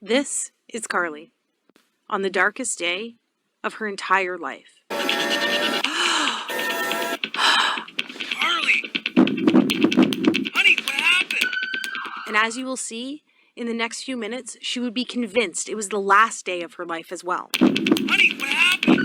This is Carly on the darkest day of her entire life. Carly! Honey, what happened? And as you will see, in the next few minutes, she would be convinced it was the last day of her life as well. Honey, what happened?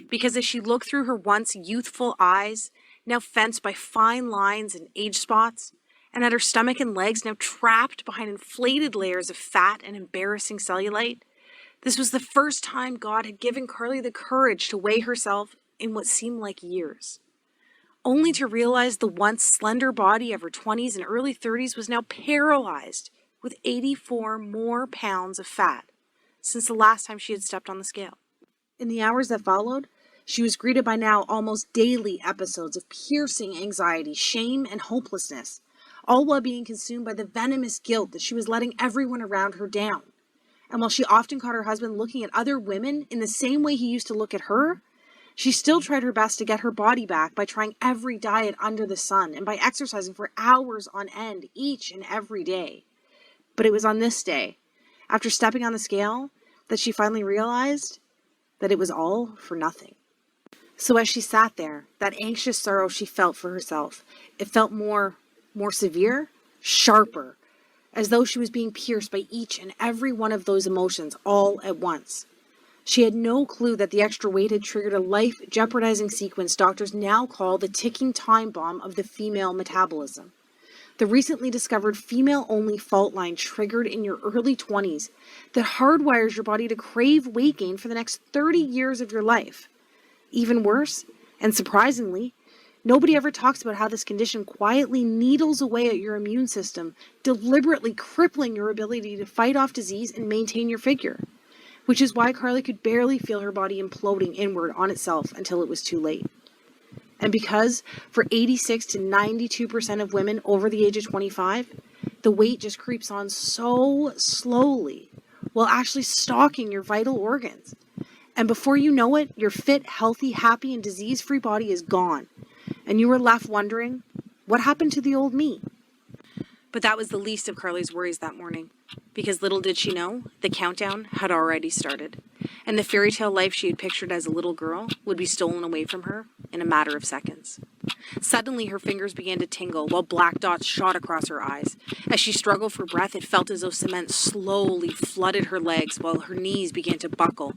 Because as she looked through her once youthful eyes, now fenced by fine lines and age spots, and at her stomach and legs now trapped behind inflated layers of fat and embarrassing cellulite, this was the first time God had given Carly the courage to weigh herself in what seemed like years, only to realize the once slender body of her 20s and early 30s was now paralyzed with 84 more pounds of fat since the last time she had stepped on the scale. In the hours that followed, she was greeted by now almost daily episodes of piercing anxiety, shame, and hopelessness, all while being consumed by the venomous guilt that she was letting everyone around her down. And while she often caught her husband looking at other women in the same way he used to look at her, she still tried her best to get her body back by trying every diet under the sun and by exercising for hours on end each and every day. But it was on this day, after stepping on the scale, that she finally realized that it was all for nothing. So as she sat there, that anxious sorrow she felt for herself, it felt more severe, sharper, as though she was being pierced by each and every one of those emotions all at once. She had no clue that the extra weight had triggered a life-jeopardizing sequence doctors now call the ticking time bomb of the female metabolism. The recently discovered female-only fault line triggered in your early 20s that hardwires your body to crave weight gain for the next 30 years of your life. Even worse, and surprisingly, nobody ever talks about how this condition quietly needles away at your immune system, deliberately crippling your ability to fight off disease and maintain your figure. Which is why Carly could barely feel her body imploding inward on itself until it was too late. And because for 86 to 92% of women over the age of 25, the weight just creeps on so slowly while actually stalking your vital organs. And before you know it, your fit, healthy, happy, and disease-free body is gone. And you were left wondering, what happened to the old me? But that was the least of Carly's worries that morning, because little did she know, the countdown had already started, and the fairy tale life she had pictured as a little girl would be stolen away from her in a matter of seconds. Suddenly, her fingers began to tingle while black dots shot across her eyes. As she struggled for breath, it felt as though cement slowly flooded her legs while her knees began to buckle.